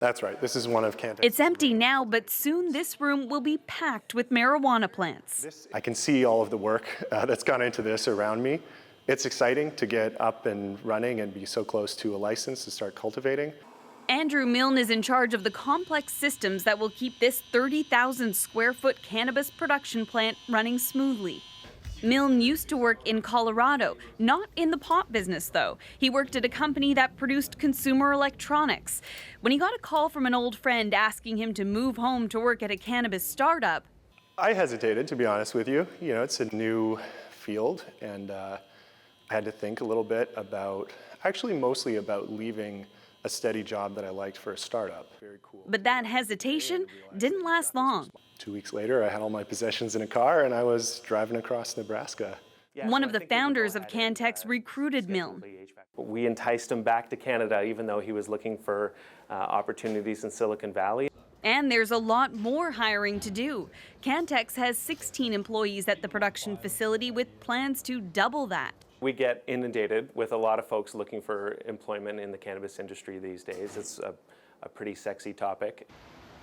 That's right. This is one of Cantex's. It's empty now, but soon this room will be packed with marijuana plants. I can see all of the work that's gone into this around me. It's exciting to get up and running and be so close to a license to start cultivating. Andrew Milne is in charge of the complex systems that will keep this 30,000 square foot cannabis production plant running smoothly. Milne used to work in Colorado, not in the pot business though. He worked at a company that produced consumer electronics. When he got a call from an old friend asking him to move home to work at a cannabis startup, I hesitated, to be honest with you. You know, it's a new field, and I had to think a little bit about, actually mostly about leaving a steady job that I liked for a startup. Very cool. But that hesitation didn't last long. 2 weeks later, I had all my possessions in a car and I was driving across Nebraska. One of the founders of Cantex recruited Milne. We enticed him back to Canada, even though he was looking for opportunities in Silicon Valley. And there's a lot more hiring to do. Cantex has 16 employees at the production facility with plans to double that. We get inundated with a lot of folks looking for employment in the cannabis industry these days. It's a pretty sexy topic.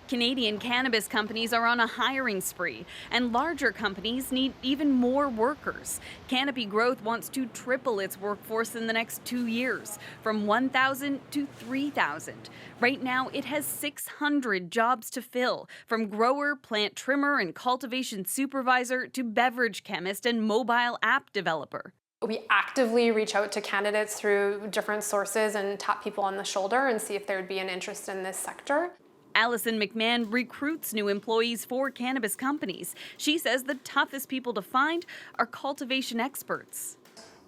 Canadian cannabis companies are on a hiring spree, and larger companies need even more workers. Canopy Growth wants to triple its workforce in the next 2 years, from 1,000 to 3,000. Right now, it has 600 jobs to fill, from grower, plant trimmer, and cultivation supervisor to beverage chemist and mobile app developer. We actively reach out to candidates through different sources and tap people on the shoulder and see if there would be an interest in this sector. Allison McMahon recruits new employees for cannabis companies. She says the toughest people to find are cultivation experts.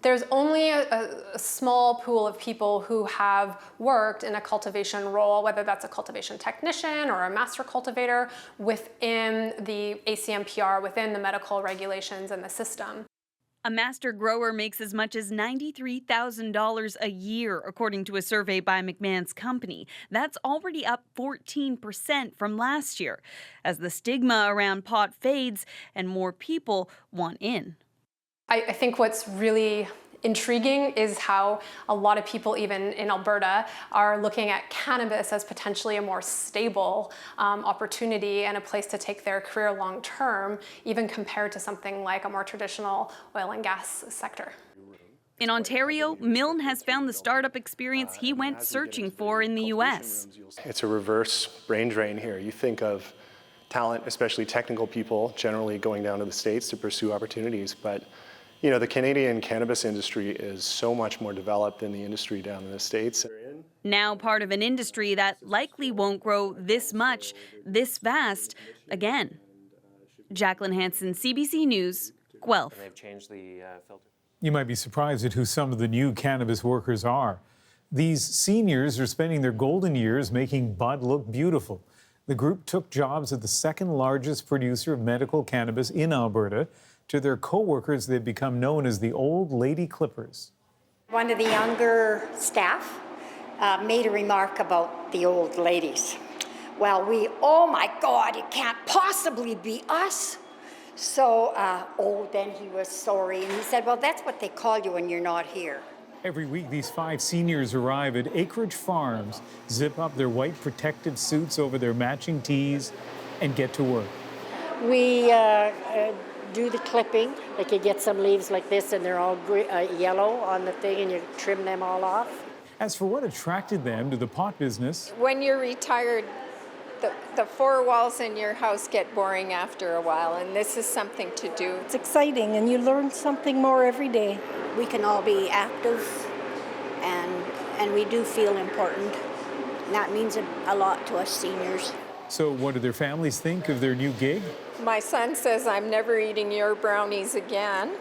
There's only a small pool of people who have worked in a cultivation role, whether that's a cultivation technician or a master cultivator, within the ACMPR, within the medical regulations and the system. A master grower makes as much as $93,000 a year, according to a survey by McMahon's company. That's already up 14% from last year, as the stigma around pot fades and more people want in. I think what's really intriguing is how a lot of people, even in Alberta, are looking at cannabis as potentially a more stable opportunity and a place to take their career long term, even compared to something like a more traditional oil and gas sector. In Ontario, Milne has found the startup experience he went searching for in the U.S. It's a reverse brain drain here. You think of talent, especially technical people, generally going down to the States to pursue opportunities, but you know, the Canadian cannabis industry is so much more developed than the industry down in the States. Now part of an industry that likely won't grow this much, this fast, again. Jacqueline Hansen, CBC News, Guelph. They've changed the filter. You might be surprised at who some of the new cannabis workers are. These seniors are spending their golden years making bud look beautiful. The group took jobs at the second largest producer of medical cannabis in Alberta. To their co-workers, they've become known as the Old Lady Clippers. One of the younger staff made a remark about the old ladies. Well, oh my God, it can't possibly be us. So, then he was sorry, and he said, well, that's what they call you when you're not here. Every week, these 5 seniors arrive at Acreage Farms, zip up their white protective suits over their matching tees, and get to work. We do the clipping, like you get some leaves like this and they're all yellow on the thing and you trim them all off. As for what attracted them to the pot business, when you're retired, the 4 walls in your house get boring after a while, and this is something to do. It's exciting and you learn something more every day. We can all be active and we do feel important. And that means a lot to us seniors. so what do their families think of their new gig? My son says, I'm never eating your brownies again.